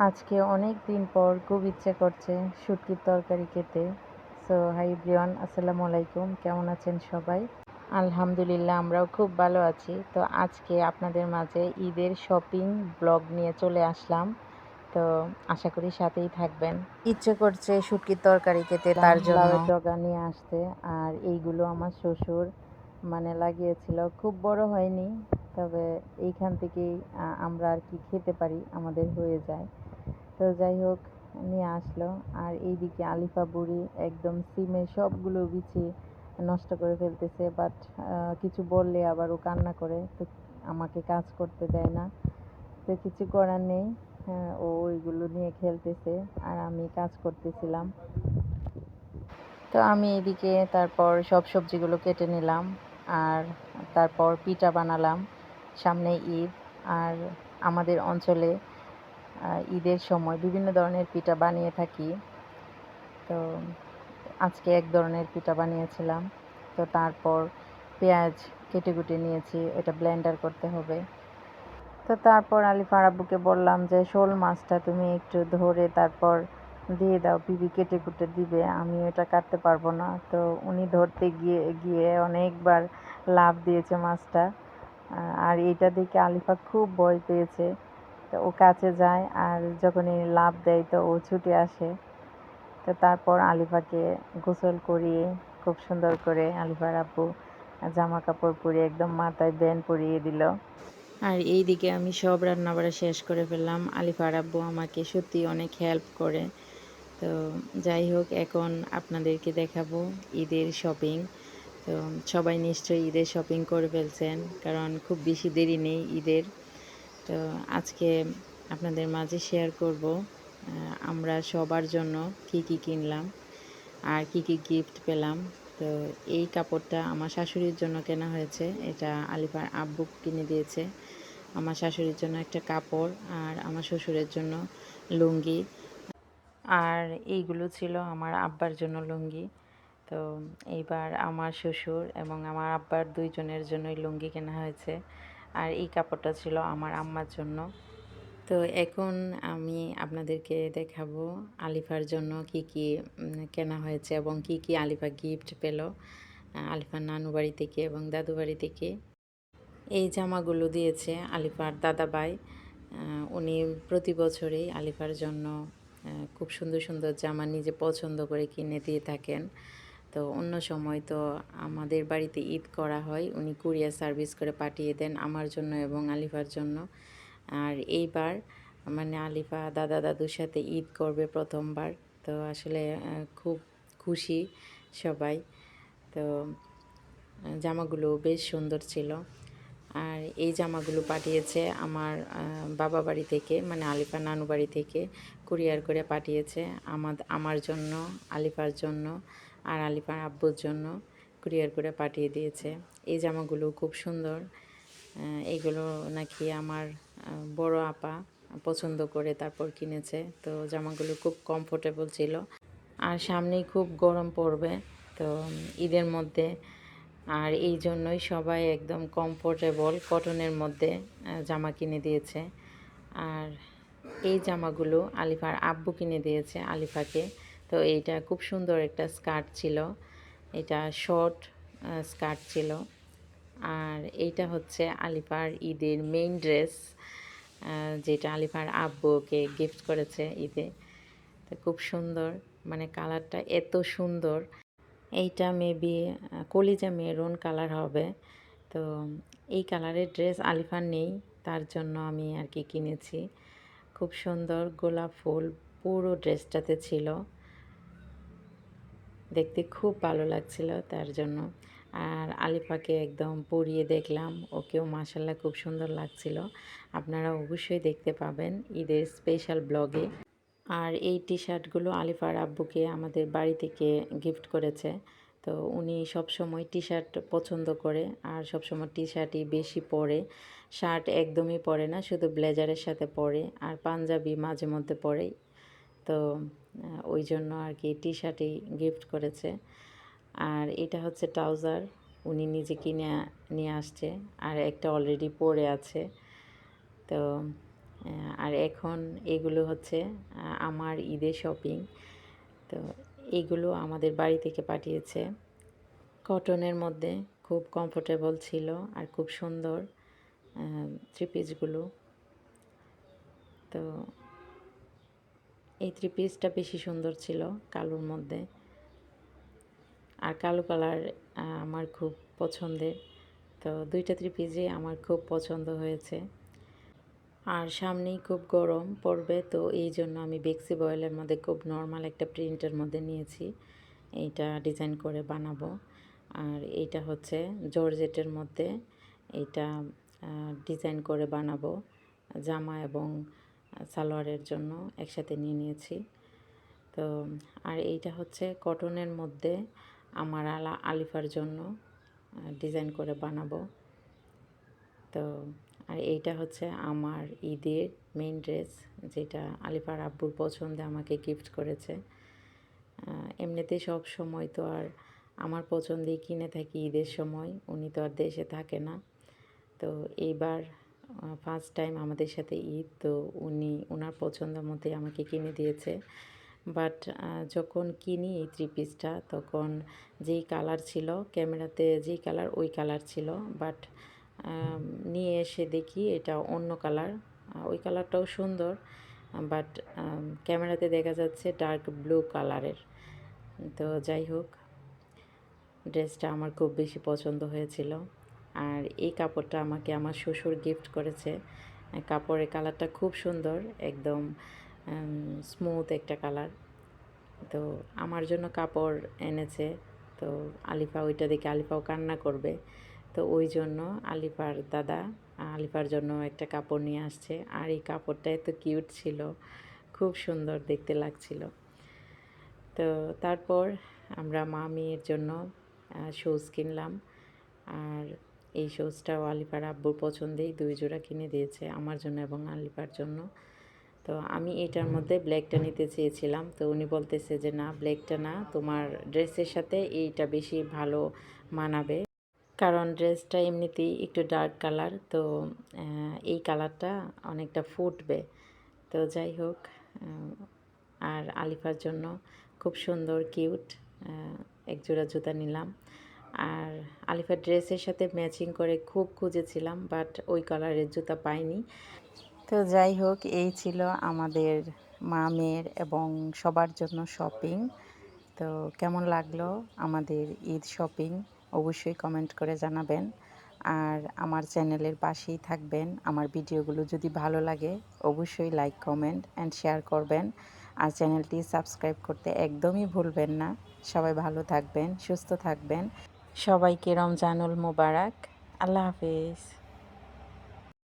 আজকে অনেক দিন পর খুব ইচ্ছে করছে শুটকির তরকারি খেতে। সো হাই এভরিওয়ান, আসসালামু আলাইকুম। কেমন আছেন সবাই? আলহামদুলিল্লাহ, আমরাও খুব ভালো আছি। তো আজকে আপনাদের মাঝে ঈদের শপিং ব্লগ নিয়ে চলে আসলাম। তো আশা করি সাথেই থাকবেন। ইচ্ছে করছে শুটকির তরকারি খেতে, তার জন্য লাউয়ের ডগা নিয়ে আসতে। আর এইগুলো আমার শ্বশুর লাগিয়েছিল, খুব বড় হয়নি, তবে এইখান থেকেই আমরা আর কি খেতে পারি, আমাদের হয়ে যায়। তো যাই হোক, নিয়ে আসলো। আর এইদিকে আলিফা বুড়ি একদম সিমের সবগুলো বিচি নষ্ট করে ফেলতেছে, বাট কিছু বললে আবার ও কান্না করে, তো আমাকে কাজ করতে দেয় না। তো কিছু করার নেই, ও ওইগুলো নিয়ে খেলতেছে আর আমি কাজ করতেছিলাম। তো আমি এদিকে তারপর সব সবজিগুলো কেটে নিলাম, আর তারপর পিঠা বানালাম। সামনে ঈদ, আর আমাদের অঞ্চলে ঈদের সময় বিভিন্ন ধরনের পিঠা বানিয়ে থাকি। তো আজকে এক ধরনের পিঠা বানিয়েছিলাম। তো তারপর পেঁয়াজ কেটে কুটে নিয়েছি, এটা ব্লেন্ডার করতে হবে। তো তারপর আলিফার আব্বুকে বললাম যে শোল মাছটা তুমি একটু ধরে তারপর দিয়ে দাও, পিবি কেটে কুটে দিবে, আমি এটা কাটতে পারবো না। তো উনি ধরতে গিয়ে গিয়ে অনেকবার লাফ দিয়েছে মাছটা। আর এটা দেখে আলিফা খুব ভয় পেয়েছে। তো ও কাছে যায়, আর যখনই লাফ দেয় তো ও ছুটে আসে। তো তারপর আলিফাকে গোসল করিয়ে খুব সুন্দর করে আলিফার আব্বু জামা কাপড় পরিয়ে একদম মাথায় ব্যান্ড পরিয়ে দিল। আর এই দিকে আমি সব রান্নাবাড়া শেষ করে ফেললাম। আলিফার আব্বু আমাকে সত্যি অনেক হেল্প করে। তো যাই হোক, এখন আপনাদেরকে দেখাবো ঈদের শপিং। তো সবাই নিশ্চয়ই ঈদের শপিং করে ফেলছেন, কারণ খুব বেশি দেরি নেই ঈদের। তো আজকে আপনাদের মাঝে শেয়ার করব আমরা সবার জন্য কি কি কিনলাম আর কি কি গিফট পেলাম। তো এই কাপড়টা আমার শাশুড়ির জন্য কেনা হয়েছে, এটা আলিফার আব্বু কিনে দিয়েছে। আমার শাশুড়ির জন্য একটা কাপড়, আর আমার শ্বশুরের জন্য লুঙ্গি, আর এইগুলো ছিল আমার আব্বার জন্য লুঙ্গি। তো এইবার আমার শ্বশুর এবং আমার আব্বার দুইজনের জন্যই লুঙ্গি কেনা হয়েছে, আর এই কাপড়টা ছিল আমার আম্মার জন্য। তো এখন আমি আপনাদেরকে দেখাবো আলিফার জন্য কি কি কেনা হয়েছে এবং কি কি আলিফা গিফট পেল আলিফার নানু বাড়ি থেকে এবং দাদু বাড়ি থেকে। এই জামাগুলো দিয়েছে আলিফার দাদাভাই। উনি প্রতি বছরই আলিফার জন্য খুব সুন্দর সুন্দর জামা নিজে পছন্দ করে কিনে দিয়ে থাকেন। তো অন্য সময় তো আমাদের বাড়িতে ঈদ করা হয়, উনি কুরিয়ার সার্ভিস করে পাঠিয়ে দেন আমার জন্য এবং আলিফার জন্য। আর এইবার আলিফা দাদা দাদুর সাথে ঈদ করবে প্রথমবার। তো আসলে খুব খুশি সবাই। তো জামাগুলো বেশ সুন্দর ছিল। আর এই জামাগুলো পাঠিয়েছে আমার বাবা বাড়ি থেকে, আলিফার নানু বাড়ি থেকে কুরিয়ার করে পাঠিয়েছে আমার জন্য, আলিফার জন্য আর আলিফার আব্বুর জন্য কুরিয়ার করে পাঠিয়ে দিয়েছে। এই জামাগুলো খুব সুন্দর। এইগুলো নাকি আমার বড় আপা পছন্দ করে তারপর কিনেছে। তো জামাগুলো খুব কমফোর্টেবল ছিল, আর সামনেই খুব গরম পড়বে তো ঈদের মধ্যে, আর এই জন্যই সবাই একদম কমফোর্টেবল কটনের মধ্যে জামা কিনে দিয়েছে। আর এই জামাগুলো আলিফার আব্বু কিনে দিয়েছে আলিফাকে। তো এইটা খুব সুন্দর একটা স্কার্ট ছিল, এটা শর্ট স্কার্ট ছিল। আর এইটা হচ্ছে আলিফার ঈদের মেইন ড্রেস, যেটা আলিফার আব্বুকে গিফট করেছে ঈদে। তো খুব সুন্দর, কালারটা এত সুন্দর। এইটা মেবি কলিজা মেরুন কালার হবে। তো এই কালারের ড্রেস আলিফার নেই, তার জন্য আমি আর কি কিনেছি। খুব সুন্দর গোলাপ ফুল পুরো ড্রেসটাতে ছিল, দেখতে খুব ভালো লাগছিল তার জন্য। আর আলিফাকে একদম পরিয়ে দেখলাম, ওকেও মাশাল্লাহ খুব সুন্দর লাগছিল। আপনারা অবশ্যই দেখতে পাবেন ঈদের স্পেশাল ব্লগে। আর এই টি শার্টগুলো আলিফার আব্বুকে আমাদের বাড়ি থেকে গিফট করেছে। তো উনি সবসময় টি শার্ট পছন্দ করে, আর সবসময় টি শার্টই বেশি পরে, শার্ট একদমই পরে না, শুধু ব্লেজারের সাথে পরে আর পাঞ্জাবি মাঝে মধ্যে পরে। তো ওই জন্য আর কি টি শার্টই গিফট করেছে। আর এটা হচ্ছে ট্রাউজার, উনি নিজে কিনে নিয়ে আসছে, আর একটা অলরেডি পরে আছে। তো আর এখন এগুলো হচ্ছে আমার ঈদের শপিং। তো এগুলো আমাদের বাড়ি থেকে পাঠিয়েছে। কটনের মধ্যে খুব কমফোর্টেবল ছিল আর খুব সুন্দর থ্রি পিসগুলো। তো এই থ্রি পিসটা বেশি সুন্দর ছিল কালোর মধ্যে, আর কালো কালার আমার খুব পছন্দের। তো দুইটা থ্রি পিসই আমার খুব পছন্দ হয়েছে। আর সামনেই খুব গরম পড়বে, তো এই জন্য আমি বেক্সি বয়েলের মধ্যে খুব নর্মাল একটা প্রিন্টের মধ্যে নিয়েছি। এইটা ডিজাইন করে বানাবো। আর এইটা হচ্ছে জর্জেটের মধ্যে, এইটা ডিজাইন করে বানাবো জামা এবং সালোয়ারের জন্য একসাথে নিয়ে নিয়েছি। তো আর এইটা হচ্ছে কটনের মধ্যে আমার আলিফার জন্য ডিজাইন করে বানাবো। তো আর এইটা হচ্ছে আমার ঈদের মেইন ড্রেস, যেটা আলিফার আব্বুর পছন্দে আমাকে গিফট করেছে। এমনিতে সব সময় তো আর আমার পছন্দেই কিনে থাকি ঈদের সময়, উনি তো আর দেশে থাকে না। তো এইবার ফার্স্ট টাইম আমাদের সাথে ঈদ, তো উনি ওনার পছন্দ মতোই আমাকে কিনে দিয়েছে। বাট যখন কিনি এই থ্রি পিসটা, তখন যেই কালার ছিল ক্যামেরাতে, যেই কালার ওই কালার ছিল, বাট নিয়ে এসে দেখি এটা অন্য কালার। ওই কালারটাও সুন্দর, বাট ক্যামেরাতে দেখা যাচ্ছে ডার্ক ব্লু কালারের। তো যাই হোক, ড্রেসটা আমার খুব বেশি পছন্দ হয়েছিল। আর এই কাপড়টা আমাকে আমার শ্বশুর গিফট করেছে। কাপড়ের কালারটা খুব সুন্দর, একদম স্মুথ একটা কালার। তো আমার জন্য কাপড় এনেছে, তো আলিফা ওইটা দেখে আলিফাও কান্না করবে, তো ওই জন্য আলিফার দাদা আলিফার জন্য একটা কাপড় নিয়ে আসছে। আর এই কাপড়টা এত কিউট ছিল, খুব সুন্দর দেখতে লাগছিল। তো তারপর আমরা মা মেয়ের জন্য শুজ কিনলাম। আর এই শুজটাও আলিফার আব্বুর পছন্দেই 2 জোড়া কিনে দিয়েছে, আমার জন্য এবং আলিফার জন্য। তো আমি এটার মধ্যে ব্ল্যাকটা নিতে চেয়েছিলাম, তো উনি বলতেছে যে না, ব্ল্যাকটা না, তোমার ড্রেসের সাথে এইটা বেশি ভালো মানাবে, কারণ ড্রেসটা এমনিতেই একটু ডার্ক কালার, তো এই কালারটা অনেকটা ফুটবে। তো যাই হোক, আর আলিফার জন্য খুব সুন্দর কিউট একজোড়া জুতা নিলাম। আর আলিফার ড্রেসের সাথে ম্যাচিং করে খুব খুঁজেছিলাম, বাট ওই কালারের জুতা পাইনি। তো যাই হোক, এই ছিল আমাদের মা মেয়ের এবং সবার জন্য শপিং। তো কেমন লাগলো আমাদের ঈদ শপিং অবশ্যই কমেন্ট করে জানাবেন। আর আমার চ্যানেলের পাশেই থাকবেন। আমার ভিডিওগুলো যদি ভালো লাগে অবশ্যই লাইক, কমেন্ট অ্যান্ড শেয়ার করবেন। আর চ্যানেলটি সাবস্ক্রাইব করতে একদমই ভুলবেন না। সবাই ভালো থাকবেন, সুস্থ থাকবেন। সবাইকে রমজানুল মুবারক। আল্লাহ হাফেজ।